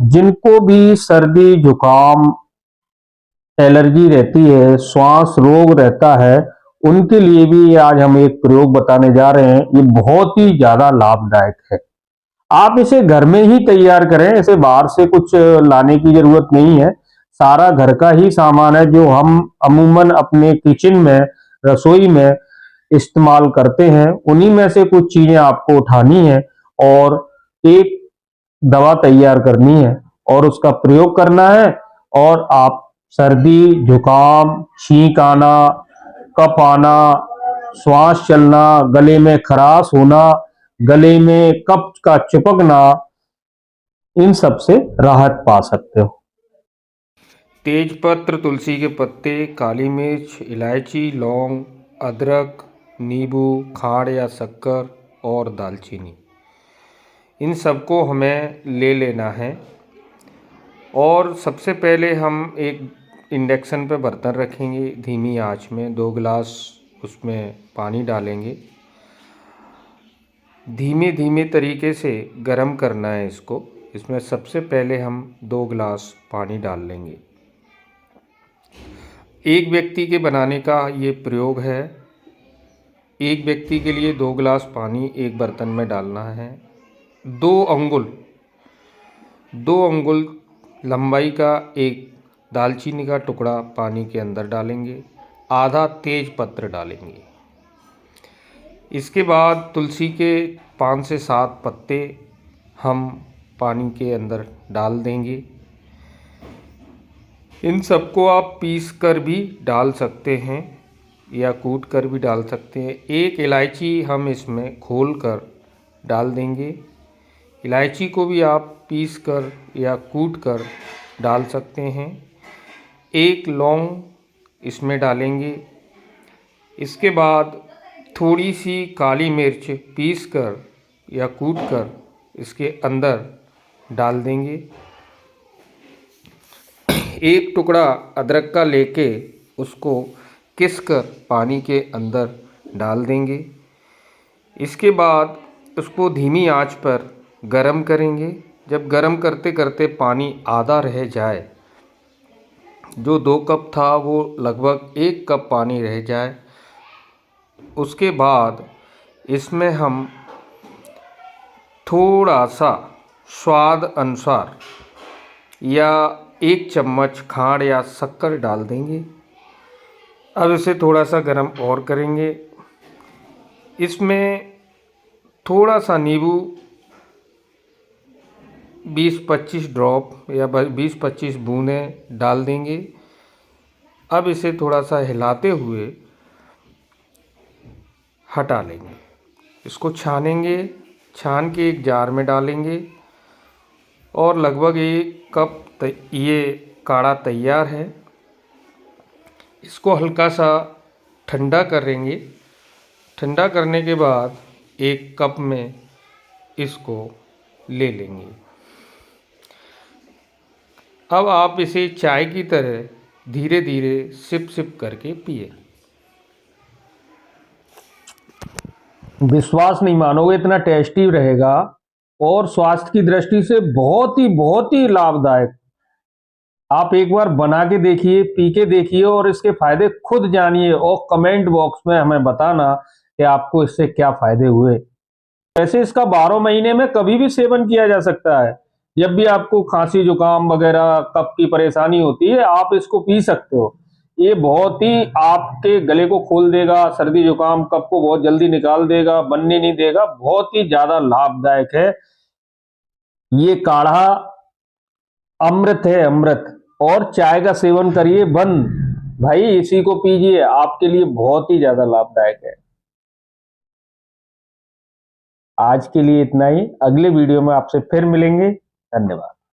जिनको भी सर्दी जुकाम एलर्जी रहती है, श्वास रोग रहता है, उनके लिए भी आज हम एक प्रयोग बताने जा रहे हैं। ये बहुत ही ज्यादा लाभदायक है। आप इसे घर में ही तैयार करें, इसे बाहर से कुछ लाने की जरूरत नहीं है। सारा घर का ही सामान है जो हम अमूमन अपने किचन में, रसोई में इस्तेमाल करते हैं। उन्हीं में से कुछ चीजें आपको उठानी है और एक दवा तैयार करनी है और उसका प्रयोग करना है। और आप सर्दी जुकाम, छींक आना, कफ आना, श्वास चलना, गले में खराश होना, गले में कफ का चिपकना, इन सब से राहत पा सकते हो। तेजपत्र, तुलसी के पत्ते, काली मिर्च, इलायची, लौंग, अदरक, नींबू, खांड या शक्कर और दालचीनी, इन सबको हमें ले लेना है। और सबसे पहले हम एक इंडक्शन पे बर्तन रखेंगे, धीमी आंच में 2 गिलास उसमें पानी डालेंगे। धीमे धीमे तरीके से गरम करना है इसको। इसमें सबसे पहले हम 2 गिलास पानी डाल लेंगे। एक व्यक्ति के बनाने का ये प्रयोग है। एक व्यक्ति के लिए 2 गिलास पानी एक बर्तन में डालना है। 2 अंगुल लंबाई का एक दालचीनी का टुकड़ा पानी के अंदर डालेंगे। आधा तेज पत्र डालेंगे। इसके बाद तुलसी के 5 से 7 पत्ते हम पानी के अंदर डाल देंगे। इन सबको आप पीस कर भी डाल सकते हैं या कूट कर भी डाल सकते हैं। एक इलायची हम इसमें खोल कर डाल देंगे। इलायची को भी आप पीस कर या कूट कर डाल सकते हैं। एक लौंग इसमें डालेंगे। इसके बाद थोड़ी सी काली मिर्च पीस कर या कूट कर इसके अंदर डाल देंगे। एक टुकड़ा अदरक का लेके उसको किस कर पानी के अंदर डाल देंगे। इसके बाद उसको धीमी आंच पर गरम करेंगे। जब गरम करते करते पानी आधा रह जाए, जो 2 कप था वो लगभग 1 कप पानी रह जाए, उसके बाद इसमें हम थोड़ा सा स्वाद अनुसार या 1 चम्मच खांड या शक्कर डाल देंगे। अब इसे थोड़ा सा गर्म और करेंगे। इसमें थोड़ा सा नींबू 20-25 ड्रॉप या 20-25 बूंदें डाल देंगे। अब इसे थोड़ा सा हिलाते हुए हटा लेंगे। इसको छानेंगे। छान के एक जार में डालेंगे और लगभग 1 कप ये काढ़ा तैयार है। इसको हल्का सा ठंडा करेंगे। ठंडा करने के बाद 1 कप में इसको ले लेंगे। अब आप इसे चाय की तरह धीरे धीरे सिप सिप करके पिए। विश्वास नहीं मानोगे, इतना टेस्टी रहेगा और स्वास्थ्य की दृष्टि से बहुत ही लाभदायक। आप एक बार बना के देखिए, पी के देखिए और इसके फायदे खुद जानिए और कमेंट बॉक्स में हमें बताना कि आपको इससे क्या फायदे हुए। वैसे इसका 12 महीने में कभी भी सेवन किया जा सकता है। जब भी आपको खांसी जुकाम वगैरह कफ की परेशानी होती है, आप इसको पी सकते हो। ये बहुत ही आपके गले को खोल देगा, सर्दी जुकाम कफ को बहुत जल्दी निकाल देगा, बनने नहीं देगा। बहुत ही ज्यादा लाभदायक है ये काढ़ा। अमृत है, अमृत। और चाय का सेवन करिए बंद, भाई इसी को पीजिए, आपके लिए बहुत ही ज्यादा लाभदायक है। आज के लिए इतना ही। अगले वीडियो में आपसे फिर मिलेंगे। धन्यवाद।